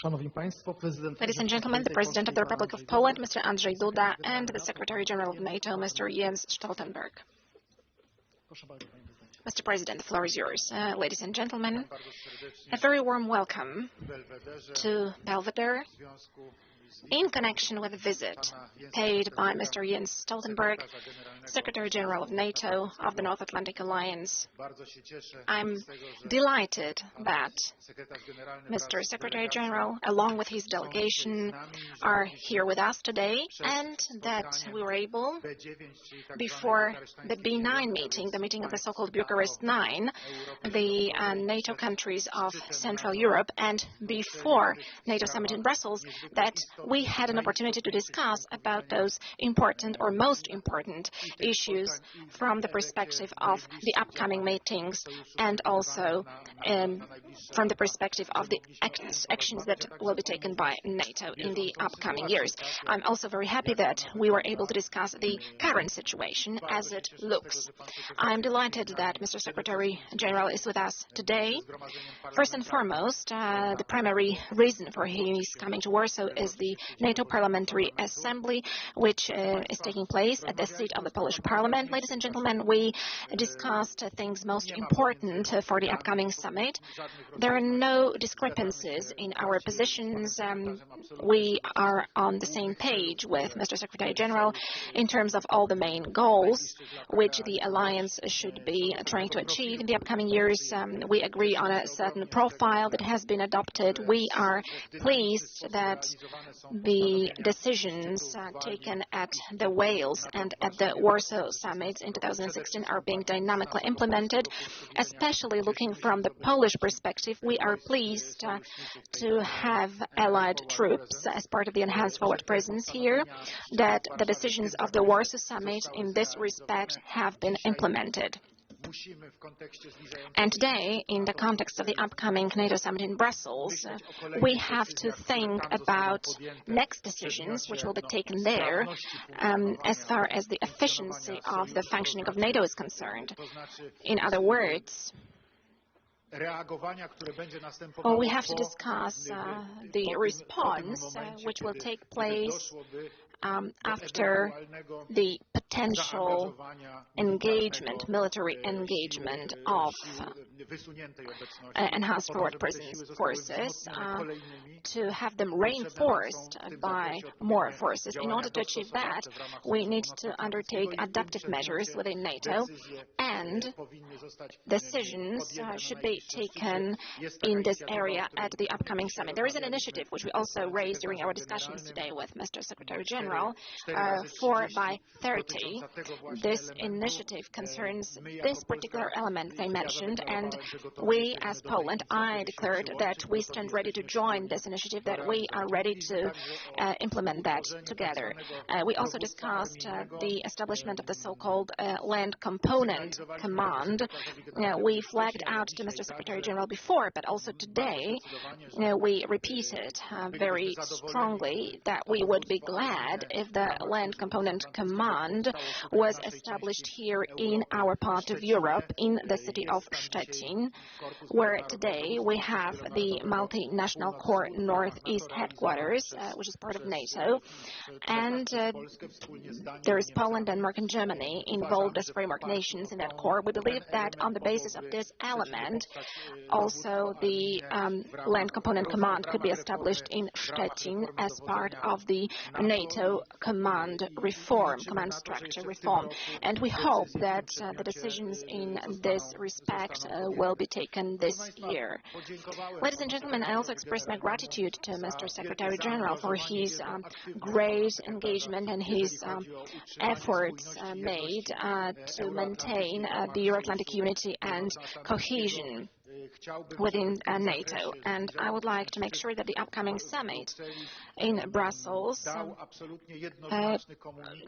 Ladies and gentlemen, the President of the Republic of Poland, Mr. Andrzej Duda, and the Secretary General of NATO, Mr. Jens Stoltenberg. Mr. President, the floor is yours. Ladies and gentlemen, a very warm welcome to Belweder in connection with a visit paid by Mr. Jens Stoltenberg, Secretary General of NATO of the North Atlantic Alliance. I'm delighted that Mr. Secretary General, along with his delegation, are here with us today, and that we were able, before the B9 meeting, the meeting of the so-called Bucharest 9, the NATO countries of Central Europe, and before NATO summit in Brussels, that we had an opportunity to discuss about those important or most important issues from the perspective of the upcoming meetings and also from the perspective of the actions that will be taken by NATO in the upcoming years. I'm also very happy that we were able to discuss the current situation as it looks. I'm delighted that Mr. Secretary General is with us today. First and foremost, the primary reason for his coming to Warsaw is the NATO Parliamentary Assembly, which is taking place at the seat of the Polish Parliament. Ladies and gentlemen, we discussed things most important for the upcoming summit. There are no discrepancies in our positions. We are on the same page with Mr. Secretary General in terms of all the main goals which the alliance should be trying to achieve in the upcoming years. We agree on a certain profile that has been adopted. We are pleased that the decisions taken at the Wales and at the Warsaw summits in 2016 are being dynamically implemented, especially looking from the Polish perspective. We are pleased to have allied troops as part of the enhanced forward presence here, that the decisions of the Warsaw summit in this respect have been implemented. And today, in the context of the upcoming NATO summit in Brussels, we have to think about next decisions which will be taken there as far as the efficiency of the functioning of NATO is concerned. In other words, we have to discuss the response which will take place after the potential engagement, military engagement of enhanced forward presence forces, to have them reinforced by more forces. In order to achieve that, we need to undertake adaptive measures within NATO, and decisions should be taken in this area at the upcoming summit. There is an initiative which we also raised during our discussions today with Mr. Secretary General, 4 by 30. This initiative concerns this particular element they mentioned, and we as Poland, I declared that we stand ready to join this initiative, that we are ready to implement that together. We also discussed the establishment of the so-called Land Component Command. We flagged out to Mr. Secretary General before, but also today we repeated very strongly that we would be glad if the Land Component Command was established here in our part of Europe, in the city of Szczecin, where today we have the multinational Corps Northeast headquarters, which is part of NATO, and there is Poland, Denmark, and Germany involved as framework nations in that Corps. We believe that on the basis of this element, also the Land Component Command could be established in Szczecin as part of the NATO command reform, command structure reform. And we hope that the decisions in this respect will be taken this year. Ladies and gentlemen, I also express my gratitude to Mr. Secretary General for his great engagement and his efforts made to maintain the Euro-Atlantic unity and cohesion within NATO. And I would like to make sure that the upcoming summit in Brussels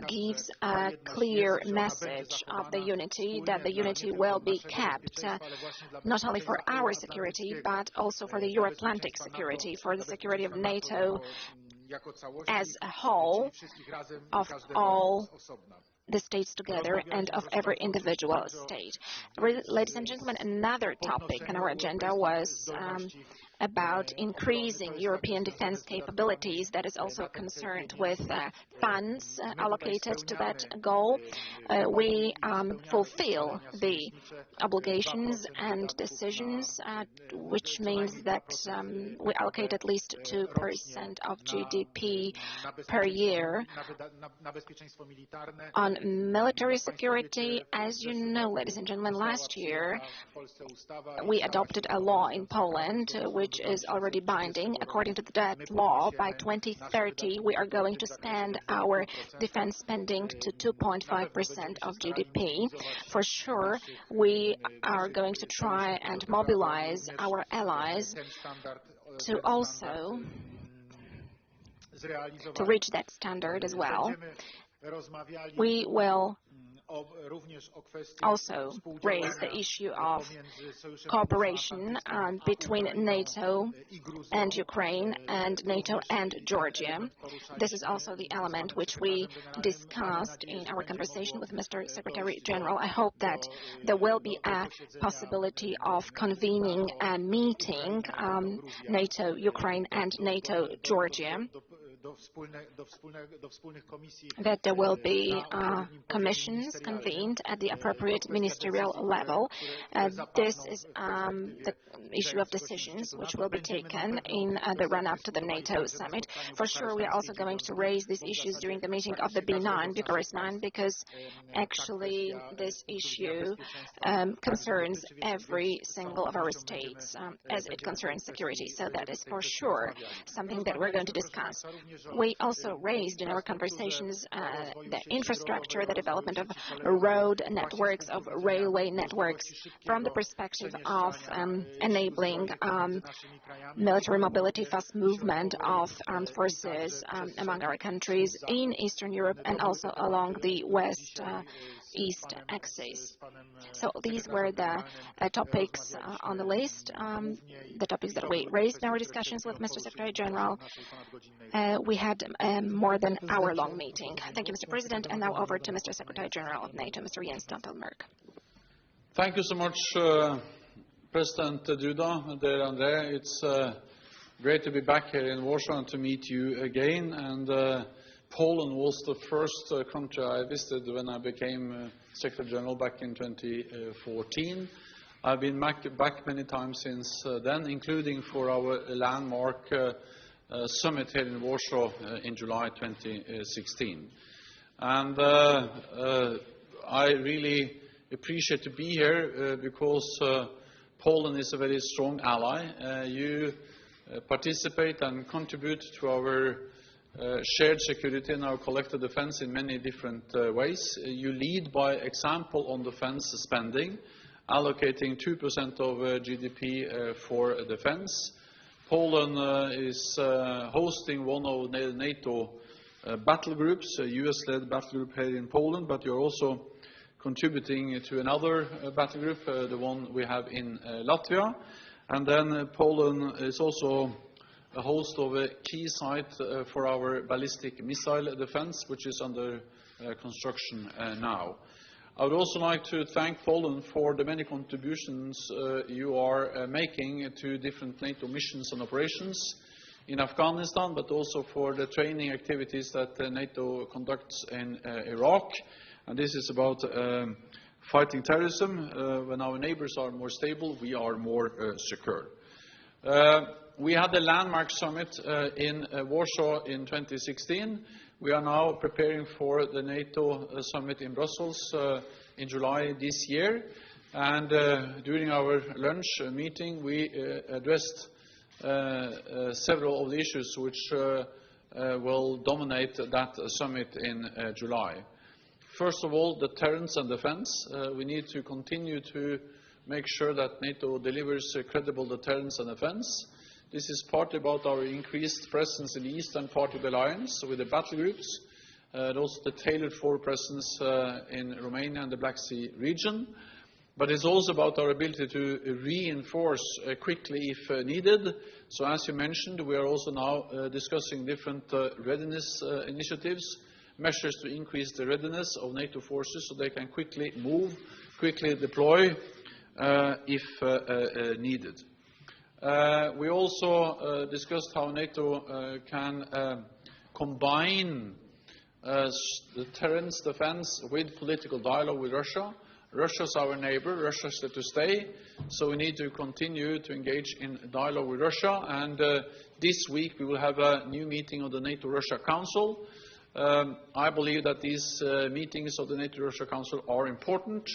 gives a clear message of the unity, that the unity will be kept, not only for our security, but also for the Euro-Atlantic security, for the security of NATO as a whole, of all the states together and of every individual state. Ladies and gentlemen, another topic on our agenda was about increasing European defense capabilities. That is also concerned with funds allocated to that goal. We fulfill the obligations and decisions, which means that we allocate at least 2% of GDP per year on military security. As you know, ladies and gentlemen, last year we adopted a law in Poland which is already binding. According to that law, by 2030 we are going to spend our defense spending to 2.5% of GDP. For sure, we are going to try and mobilize our allies to also reach that standard as well. We will also raise the issue of cooperation between NATO and Ukraine and NATO and Georgia. This is also the element which we discussed in our conversation with Mr. Secretary General. I hope that there will be a possibility of convening a meeting, NATO Ukraine and NATO Georgia, that there will be commissions convened at the appropriate ministerial level. This is the issue of decisions which will be taken in the run-up to the NATO summit. For sure, we are also going to raise these issues during the meeting of the B9, Bucharest 9, because actually this issue concerns every single of our states as it concerns security. So that is for sure something that we're going to discuss. We also raised in our conversations the infrastructure, the development of road networks, of railway networks, from the perspective of enabling military mobility, fast movement of armed forces among our countries in Eastern Europe and also along the West-East axis. So these were the topics on the list, the topics that we raised in our discussions with Mr. Secretary General. We had more than an hour-long meeting. Thank you, Mr. President. And now over to Mr. Secretary General of NATO, Mr. Jens Stoltenberg. Thank you so much, President Duda, dear Andrzej. It's great to be back here in Warsaw and to meet you again. And Poland was the first country I visited when I became Secretary General back in 2014. I've been back many times since then, including for our landmark summit here in Warsaw in July 2016. And I really appreciate to be here because Poland is a very strong ally. You participate and contribute to our shared security and our collective defense in many different ways. You lead by example on defense spending, allocating 2% of GDP for defense. Poland is hosting one of the NATO battle groups, a US-led battle group here in Poland, but you're also contributing to another battle group, the one we have in Latvia. And then Poland is also a host of a key site for our ballistic missile defense, which is under construction now. I would also like to thank Poland for the many contributions you are making to different NATO missions and operations in Afghanistan, but also for the training activities that NATO conducts in Iraq. And this is about fighting terrorism. When our neighbors are more stable, we are more secure. We had the landmark summit in Warsaw in 2016. We are now preparing for the NATO summit in Brussels in July this year. And during our lunch meeting, we addressed several of the issues which will dominate that summit in July. First of all, deterrence and defense. We need to continue to make sure that NATO delivers credible deterrence and defense. This is partly about our increased presence in the eastern part of the alliance with the battle groups, and also the tailored-for presence in Romania and the Black Sea region. But it's also about our ability to reinforce quickly if needed. So as you mentioned, we are also now discussing different readiness initiatives, measures to increase the readiness of NATO forces so they can quickly move, quickly deploy if needed. We also discussed how NATO can combine deterrence defense with political dialogue with Russia. Russia is our neighbor. Russia is there to stay. So we need to continue to engage in dialogue with Russia. And this week we will have a new meeting of the NATO-Russia Council. I believe that these meetings of the NATO-Russia Council are important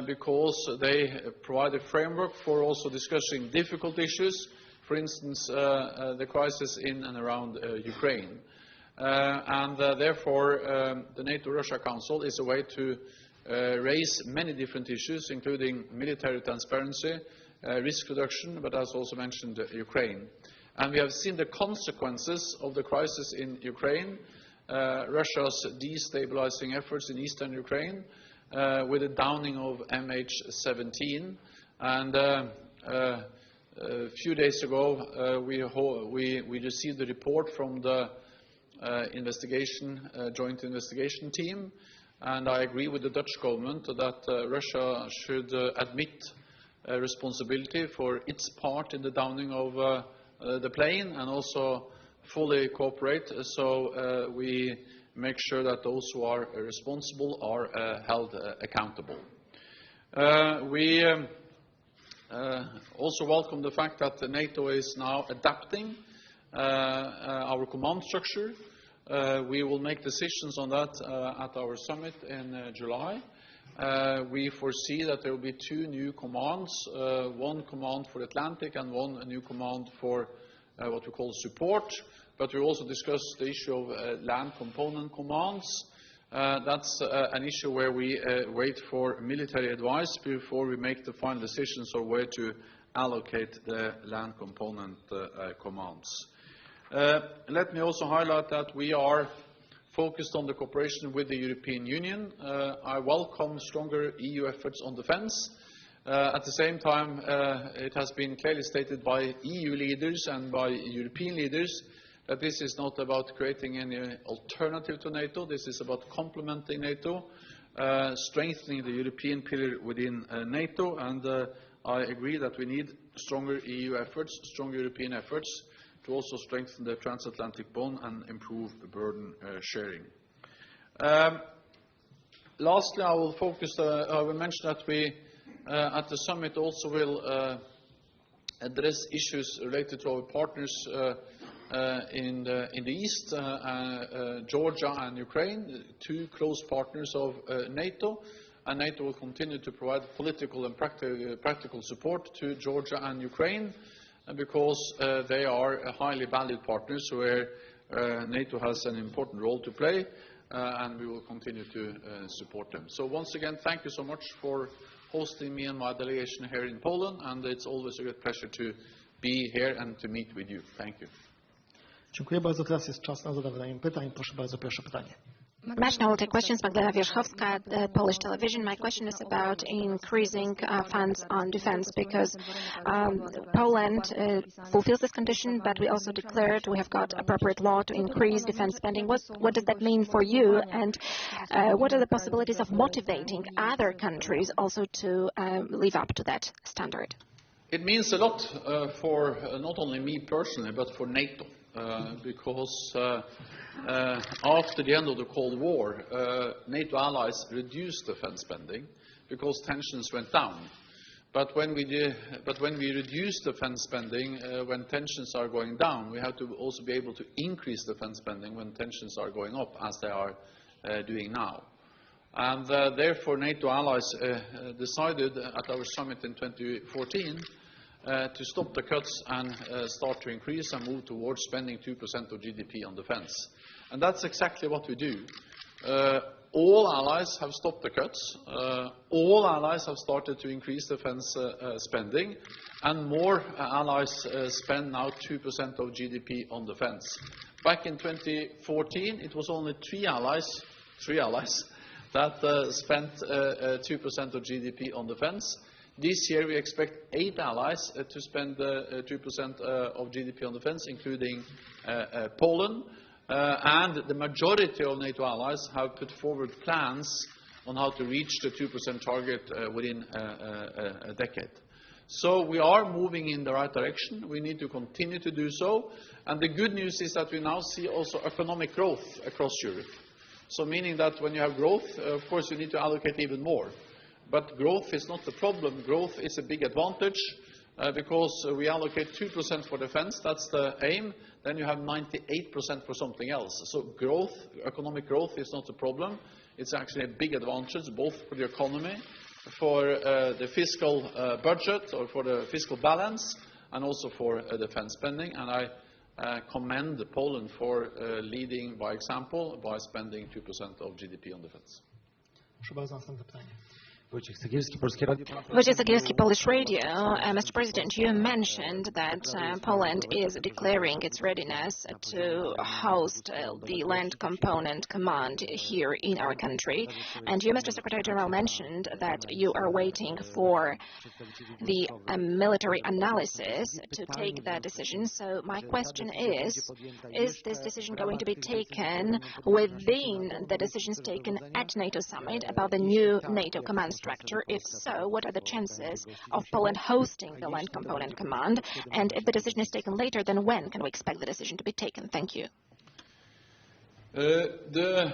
because they provide a framework for also discussing difficult issues, for instance, the crisis in and around Ukraine. Therefore, the NATO-Russia Council is a way to raise many different issues, including military transparency, risk reduction, but as also mentioned, Ukraine. And we have seen the consequences of the crisis in Ukraine, Russia's destabilizing efforts in eastern Ukraine, with the downing of MH17. And a few days ago, we received a report from the joint investigation team, and I agree with the Dutch government that Russia should admit responsibility for its part in the downing of the plane and also fully cooperate so we make sure that those who are responsible are held accountable. We also welcome the fact that NATO is now adapting our command structure. We will make decisions on that at our summit in July. We foresee that there will be 2 new commands, one command for Atlantic and one new command for what we call support. But we also discussed the issue of land component commands. That's an issue where we wait for military advice before we make the final decisions on where to allocate the land component commands. Let me also highlight that we are focused on the cooperation with the European Union. I welcome stronger EU efforts on defense. At the same time, it has been clearly stated by EU leaders and by European leaders that this is not about creating any alternative to NATO. This is about complementing NATO, strengthening the European pillar within NATO, and I agree that we need stronger EU efforts, stronger European efforts to also strengthen the transatlantic bond and improve the burden sharing. Lastly, I will mention that we at the summit also will address issues related to our partners in the East, Georgia and Ukraine, 2 close partners of NATO, and NATO will continue to provide political and practical support to Georgia and Ukraine because they are highly valued partners where NATO has an important role to play, and we will continue to support them. So once again, thank you so much for hosting me and my delegation here in Poland, and it's always a great pleasure to be here and to meet with you. Thank you. Dziękuję bardzo. Teraz jest czas na zadawanie pytań. Proszę bardzo, pierwsze pytanie. Now we'll take questions. Magdalena Wierzchowska, Polish television. My question is about increasing funds on defense because Poland fulfills this condition, but we also declared we have got appropriate law to increase defense spending. What does that mean for you, and what are the possibilities of motivating other countries also to live up to that standard? It means a lot for not only me personally, but for NATO, because after the end of the Cold War, NATO allies reduced defense spending because tensions went down. But when we reduce defense spending when tensions are going down, we have to also be able to increase defense spending when tensions are going up, as they are doing now. And therefore, NATO allies decided at our summit in 2014 to stop the cuts and start to increase and move towards spending 2% of GDP on defense. And that's exactly what we do. All allies have stopped the cuts. All allies have started to increase defense spending, and more allies spend now 2% of GDP on defense. Back in 2014, it was only three allies that spent 2% of GDP on defense. This year, we expect 8 allies to spend 2% of GDP on defense, including Poland. And the majority of NATO allies have put forward plans on how to reach the 2% target within a decade. So we are moving in the right direction. We need to continue to do so. And the good news is that we now see also economic growth across Europe. So meaning that when you have growth, of course you need to allocate even more. But growth is not the problem. Growth is a big advantage because we allocate 2% for defense. That's the aim. Then you have 98% for something else. So growth, economic growth is not the problem. It's actually a big advantage both for the economy, for the fiscal budget or for the fiscal balance, and also for defense spending. And I commend Poland for leading by example by spending 2% of GDP on defense. Proszę bardzo, następne pytanie. Wojciech Cegielski, Polskie Radio. Wojciech Cegielski, Polish Radio. Mr. President, you mentioned that Poland is declaring its readiness to host the Land Component Command here in our country. And you, Mr. Secretary General, mentioned that you are waiting for the military analysis to take that decision. So my question is this decision going to be taken within the decisions taken at NATO summit about the new NATO command structure? If so, what are the chances of Poland hosting the Land Component Command? And if the decision is taken later, then when can we expect the decision to be taken? Thank you. The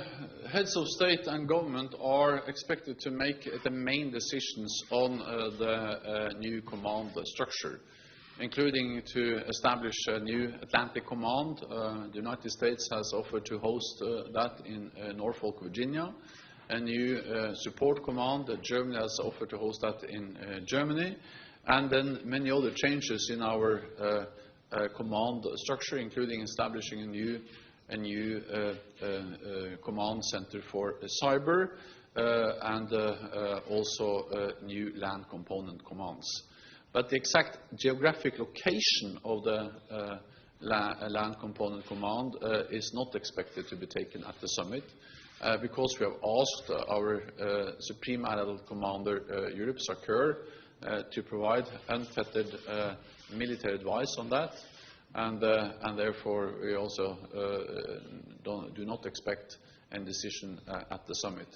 heads of state and government are expected to make the main decisions on the new command structure, including to establish a new Atlantic Command. The United States has offered to host that in Norfolk, Virginia. A new support command. Germany has offered to host that in Germany. And then many other changes in our command structure, including establishing a new command center for cyber and also new land component commands. But the exact geographic location of the land component command is not expected to be taken at the summit. Because we have asked our Supreme Allied Commander, Europe, Sakur, to provide unfettered military advice on that, and therefore we also do not expect any decision at the summit.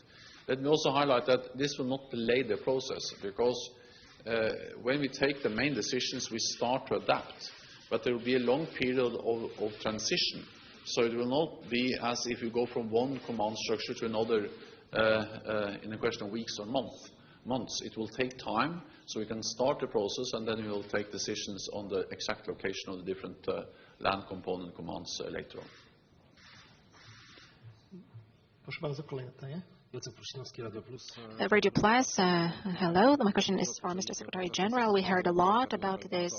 Let me also highlight that this will not delay the process, because when we take the main decisions, we start to adapt, but there will be a long period of transition. So it will not be as if you go from one command structure to another in a question of weeks or months. It will take time, so we can start the process, and then we will take decisions on the exact location of the different land component commands later on. Proszę bardzo, kolejne pytanie. Radio Plus, hello. My question is for Mr. Secretary General. We heard a lot about this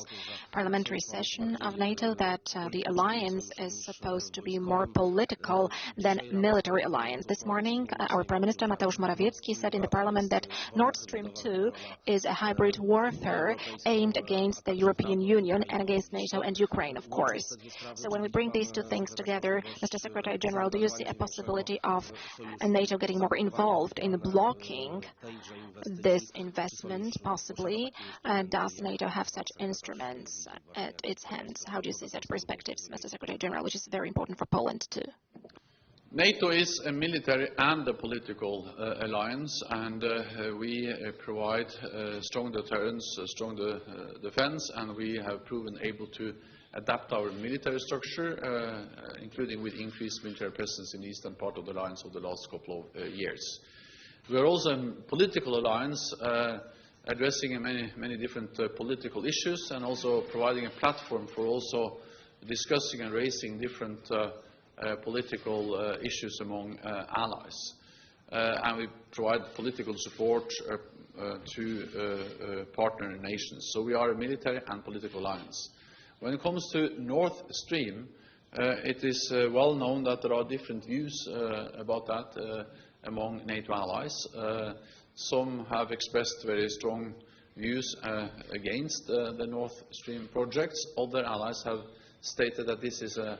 parliamentary session of NATO, that the alliance is supposed to be more political than military alliance. This morning, our Prime Minister Mateusz Morawiecki said in the Parliament that Nord Stream 2 is a hybrid warfare aimed against the European Union and against NATO and Ukraine, of course. So when we bring these two things together, Mr. Secretary General, do you see a possibility of NATO getting more involved in blocking this investment, possibly? Does NATO have such instruments at its hands? How do you see such perspectives, Mr. Secretary General, which is very important for Poland too? NATO is a military and a political alliance, and we provide strong deterrence, strong defense, and we have proven able to adapt our military structure, including with increased military presence in the eastern part of the alliance over the last couple of years. We are also a political alliance addressing many different political issues, and also providing a platform for also discussing and raising different political issues among allies. And we provide political support to partner nations. So we are a military and political alliance. When it comes to Nord Stream, it is well known that there are different views about that among NATO allies. Some have expressed very strong views against the Nord Stream projects. Other allies have stated that this is a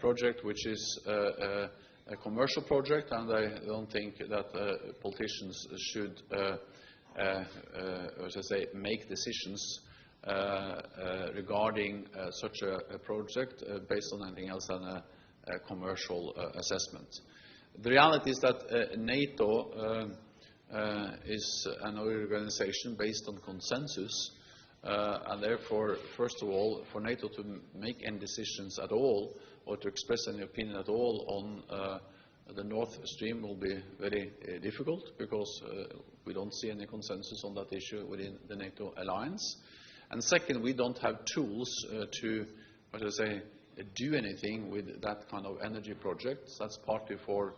project which is a commercial project, and I don't think that politicians should, as I say, make decisions regarding such a project based on anything else than a commercial assessment. The reality is that NATO is an organization based on consensus, And therefore, first of all, for NATO to make any decisions at all or to express any opinion at all on the North Stream will be very difficult because we don't see any consensus on that issue within the NATO alliance. And second, we don't have tools to, do anything with that kind of energy project. That's partly for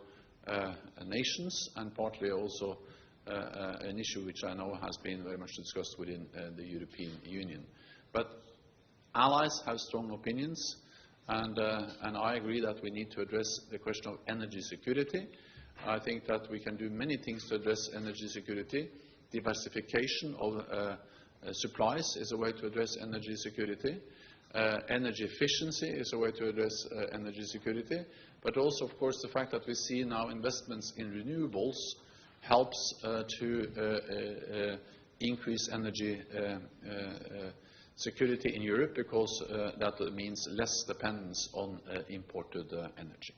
nations and partly also an issue which I know has been very much discussed within the European Union. But allies have strong opinions, and I agree that we need to address the question of energy security. I think that we can do many things to address energy security. Diversification of supplies is a way to address energy security. Energy efficiency is a way to address energy security. But also, of course, the fact that we see now investments in renewables helps to increase energy security in Europe because that means less dependence on imported energy.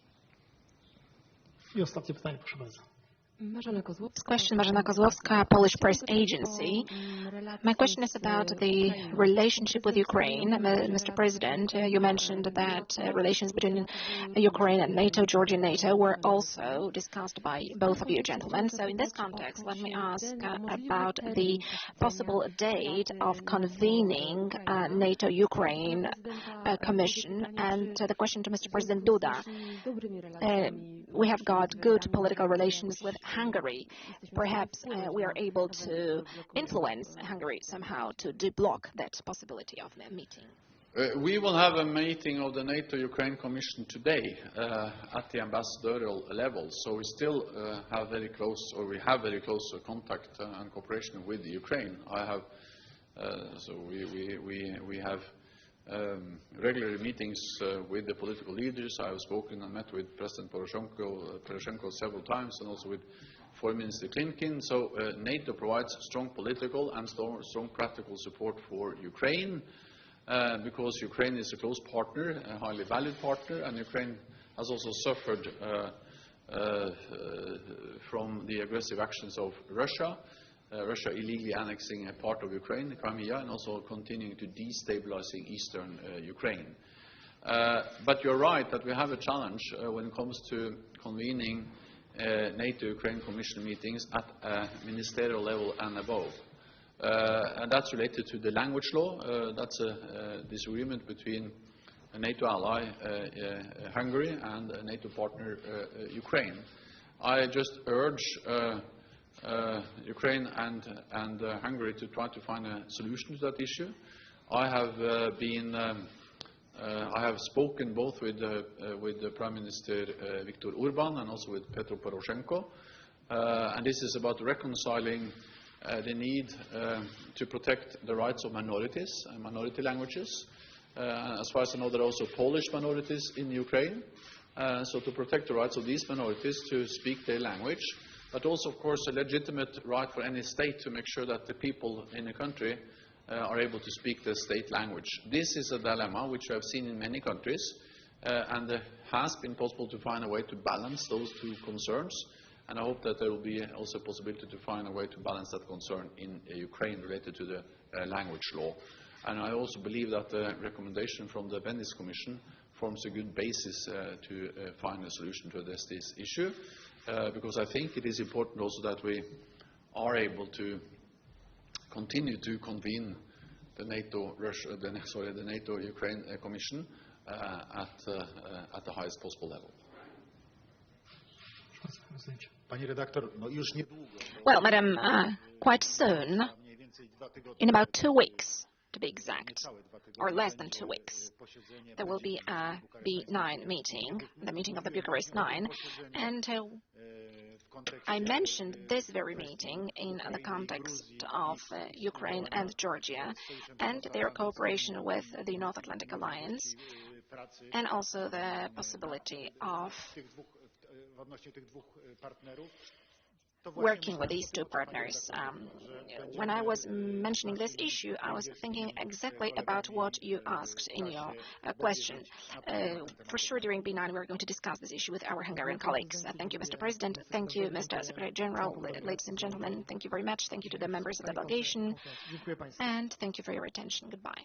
I ostatnie pytanie, proszę bardzo. Question, Marzena Kozłowska, Polish Press Agency. My question is about the relationship with Ukraine. Mr. President, you mentioned that relations between Ukraine and NATO, Georgia and NATO, were also discussed by both of you gentlemen. So in this context, let me ask about the possible date of convening NATO-Ukraine Commission. And the question to Mr. President Duda. We have got good political relations with Hungary. Perhaps we are able to influence Hungary somehow to deblock that possibility of the meeting. We will have a meeting of the NATO-Ukraine Commission today at the ambassadorial level. So we still have very close contact and cooperation with Ukraine. We have regular meetings with the political leaders. I have spoken and met with President Poroshenko several times, and also with Foreign Minister Klimkin. So NATO provides strong political and strong practical support for Ukraine because Ukraine is a close partner, a highly valued partner, and Ukraine has also suffered from the aggressive actions of Russia. Russia illegally annexing a part of Ukraine, Crimea, and also continuing to destabilizing eastern Ukraine. But you're right that we have a challenge when it comes to convening NATO-Ukraine Commission meetings at a ministerial level and above. And that's related to the language law. That's a disagreement between a NATO ally, Hungary, and a NATO partner, Ukraine. I just urge Ukraine and Hungary to try to find a solution to that issue. I have spoken both with the Prime Minister Viktor Orban and also with Petro Poroshenko, and this is about reconciling the need to protect the rights of minorities and minority languages. As far as I know, there are also Polish minorities in Ukraine, so to protect the rights of these minorities to speak their language, but also, of course, a legitimate right for any state to make sure that the people in a country are able to speak the state language. This is a dilemma which we have seen in many countries, and it has been possible to find a way to balance those two concerns, and I hope that there will be also a possibility to find a way to balance that concern in Ukraine related to the language law. And I also believe that the recommendation from the Venice Commission forms a good basis to find a solution to address this issue. Because I think it is important also that we are able to continue to convene the NATO-Ukraine Commission at the highest possible level. Well, Madam, quite soon, in about 2 weeks, to be exact, or less than 2 weeks, there will be a B9 meeting, the meeting of the Bucharest 9, and I mentioned this very meeting in the context of Ukraine and Georgia and their cooperation with the North Atlantic Alliance, and also the possibility of working with these two partners. When I was mentioning this issue, I was thinking exactly about what you asked in your question. For sure, during B9, we're going to discuss this issue with our Hungarian colleagues. Thank you, Mr. President. Thank you, Mr. Secretary General. Ladies and gentlemen, thank you very much. Thank you to the members of the delegation. Dziękuję Państwu. And thank you for your attention. Goodbye.